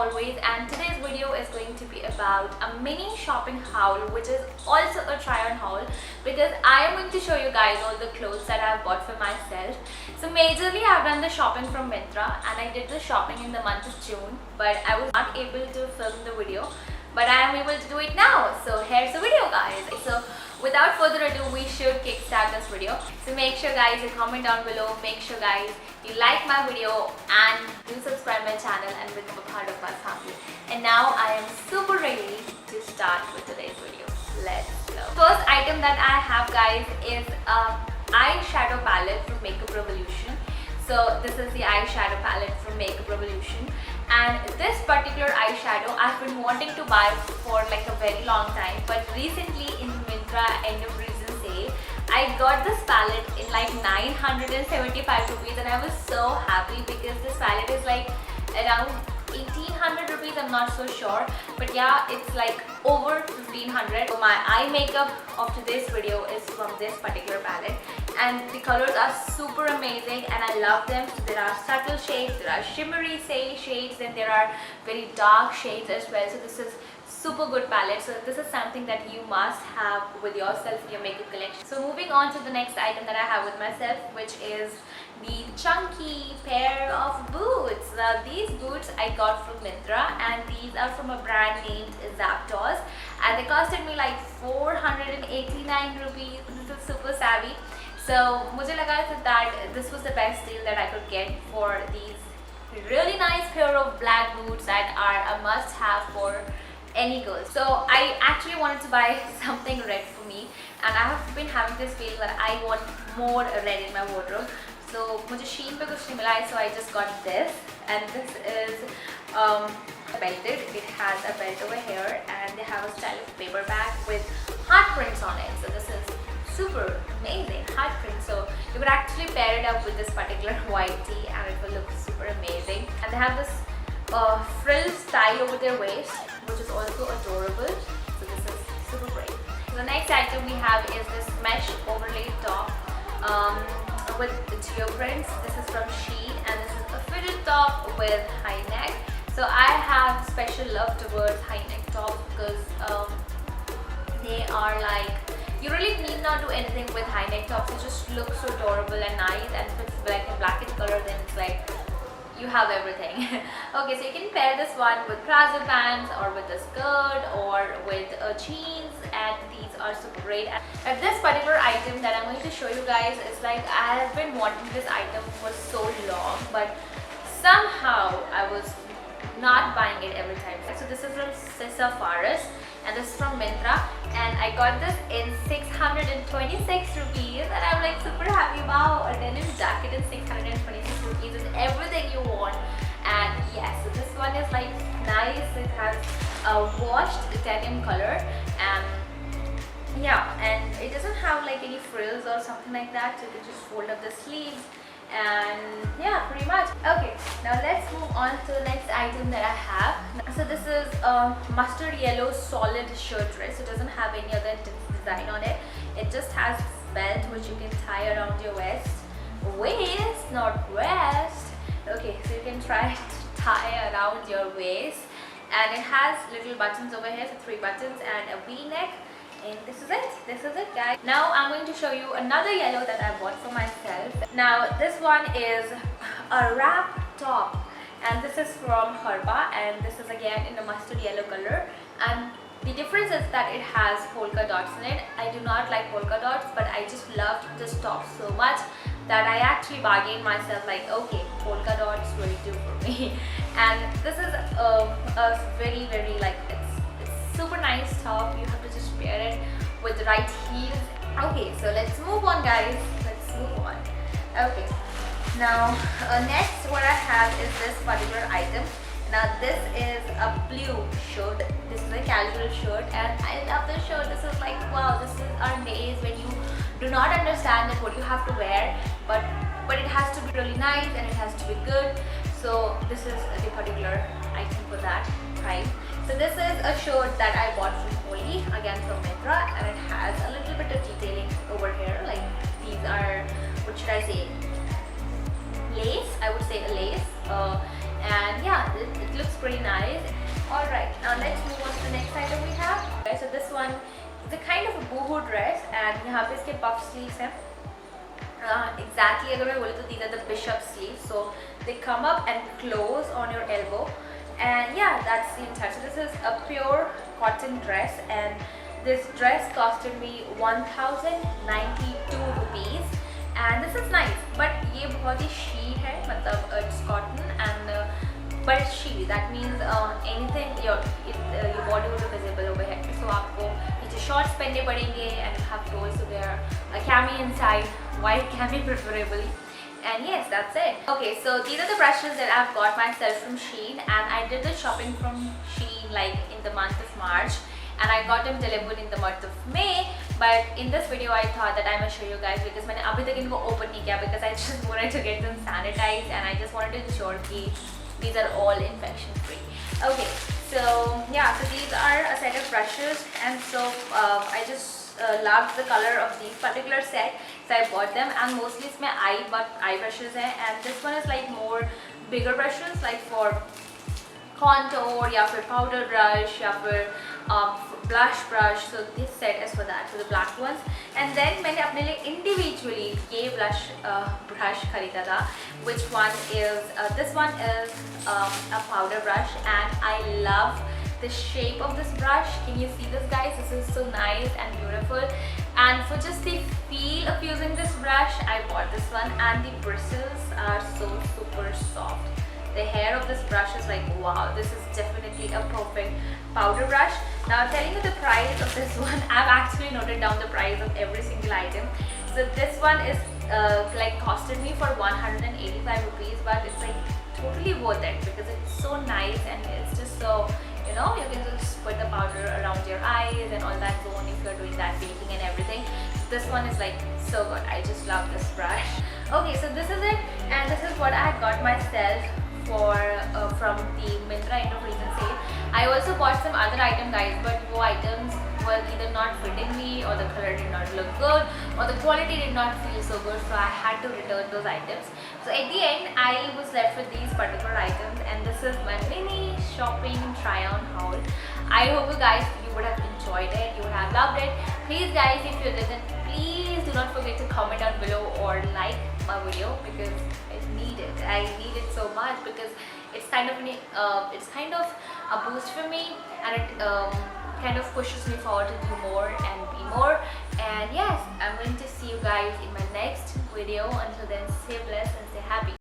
always, and today's video is going to be about a mini shopping haul, which is also a try on haul, because I am going to show you guys all the clothes that I've bought for myself. So majorly I've done the shopping from Myntra, and I did the shopping in the month of June, but I was not able to film the video, but I am able to do it now. So here's the video, guys. So without further ado, we should kickstart this video. So make sure guys you comment down below, make sure guys you like my video and do subscribe my channel and become a part of my family. And now I am super ready to start with today's video. Let's go. First item that I have, guys, is eyeshadow palette from Makeup Revolution. So this is the eyeshadow palette from Makeup Revolution, and this particular eyeshadow I've been wanting to buy for like a very long time, but recently in Myntra end of season sale I got this palette in like 975 rupees, and I was so happy because this palette is like around 1800 rupees, I'm not so sure, but yeah, it's like over 1500. So my eye makeup of today's video is from this particular palette, and the colors are super amazing and I love them. So there are subtle shades, there are shimmery shades, and there are very dark shades as well. So this is super good palette. So this is something that you must have with yourself in your makeup collection. So moving on to the next item that I have with myself, which is the chunky pair of boots. These boots I got from Myntra, and these are from a brand named Zapdos, and they costed me like 489 rupees. This is super savvy. So मुझे लगा that this was the best deal that I could get for these really nice pair of black boots that are a must have for any girl. So I actually wanted to buy something red for me, and I have been having this feeling that I want more red in my wardrobe. So मुझे Shein पे कुछ नहीं मिला है, so I just got this, and this is belted. It has a belt over here, and they have a style of paper bag with heart prints on it. So this is super amazing heart print. So you could actually pair it up with this particular white tee, and it will look super amazing. And they have this frills tie over their waist, which is also adorable. So this is super great. So the next item we have is this mesh overlay top with geoprints. This is from Shein, and this is a fitted top with high neck. So I have special love towards high neck tops because they are like, you really need not do anything with high neck tops. It just looks so adorable and nice, and if it's like a black in color, then it's like you have everything. Okay, so you can pair this one with trouser pants or with a skirt or with jeans, and these are super great. And this particular item that I'm going to show you guys is like, I have been wanting this item for so long, but somehow I was not buying it every time. So this is from Sissa Faris, and this is from Myntra, and I got this in 626 rupees, and I'm like super happy. Wow, a denim jacket in 626 rupees is everything you want. And yes, so this one is like nice. It has a washed denim color, and yeah, and it doesn't have like any frills or something like that, so you can just fold up the sleeves, and yeah, pretty much. Okay, now let's move on to the next item that I have. So this is a mustard yellow solid shirt dress. It doesn't have any other design on it. It just has this belt which you can tie around your waist, not west. Okay, so you can try to tie around your waist, and it has little buttons over here, so 3 buttons and a V-neck. And this is it guys. Now I'm going to show you another yellow that I bought for myself. Now this one is a wrap top, and this is from Herba, and this is again in a mustard yellow color, and the difference is that it has polka dots in it. I do not like polka dots, but I just loved this top so much that I actually bargained myself like, okay, polka dots will do for me. And this is a very like, it's super nice top. You have to just pair it with the right heels. Okay, so let's move on, guys. Let's move on. Okay, now next what I have is this particular item. Now this is a blue shirt. This is a casual shirt, and I love this shirt. This is like, wow, this is our days when you do not understand that what you have to wear, but it has to be really nice and it has to be good. So this is the particular item for that price. So this is a shirt that I bought from Holi, again from Myntra, and it has a little bit of detailing over here. Like, these are, what should I say, lace, I would say a lace, and yeah, it looks pretty nice. It's a kind of a boohoo dress and यहाँ पे इसके puff sleeves हैं. Exactly अगर मैं बोलूँ तो these are the bishop sleeves, so they come up and close on your elbow, and yeah, that's the entire. So this is a pure cotton dress, and this dress costed me 1092 rupees, and this is nice, but ये बहुत ही she है, मतलब it's cotton and but it's she, that means anything your body will be visible over here, so आपको नीचे shorts पहनने पड़ेंगे and you have to also wear a cami inside, white cami preferably. And yes, that's it. Okay, so these are the brushes that I've got myself from Shein, and I did the shopping from Shein like in the month of March, and I got them delivered in the month of May. But in this video I thought that I must show you guys because मैंने अभी तक इनको open नहीं किया because I just wanted to get them sanitized and I just wanted to ensure that these are all infection free. Okay, so yeah, so these are a set of brushes, and so I just loved the color of these particular set, so I bought them, and mostly इसमें eye brushes हैं, and this one is like more bigger brushes like for contour या फिर powder brush या फिर blush brush. So this set is for that, for the black ones. And then मैंने अपने लिए individually ये blush brush खरीदा था, which one is this one is a powder brush, and I love the shape of this brush. Can you see this, guys? This is so nice and beautiful, and for just the feel of using this brush I bought this one, and the bristles are so super soft. The hair of this brush is like wow, this is definitely a perfect powder brush. Now telling you the price of this one, I've actually noted down the price of every single item. So this one is like costed me for 185 rupees, but it's like totally worth it because it's so nice and it's just so, you know, you can just put the powder around your eyes and all that zone if you're doing that baking and everything. This one is like so good. I just love this brush. Okay, so this is it, and this is what I got myself for from the Myntra end of season sale. I also bought some other item, guys, but wo items were either not fitting me, or the color did not look good, or the quality did not feel so good, so I had to return those items. So at the end I was left with these particular items, and this is my mini shopping try on haul. I hope you guys would have enjoyed it, you would have loved it. Please guys, if you didn't, please do not forget to comment down below or like my video because I need it so much because it's kind of a boost for me, and it kind of pushes me forward to do more and be more. And yes, I'm going to see you guys in my next video. Until then, stay blessed and stay happy.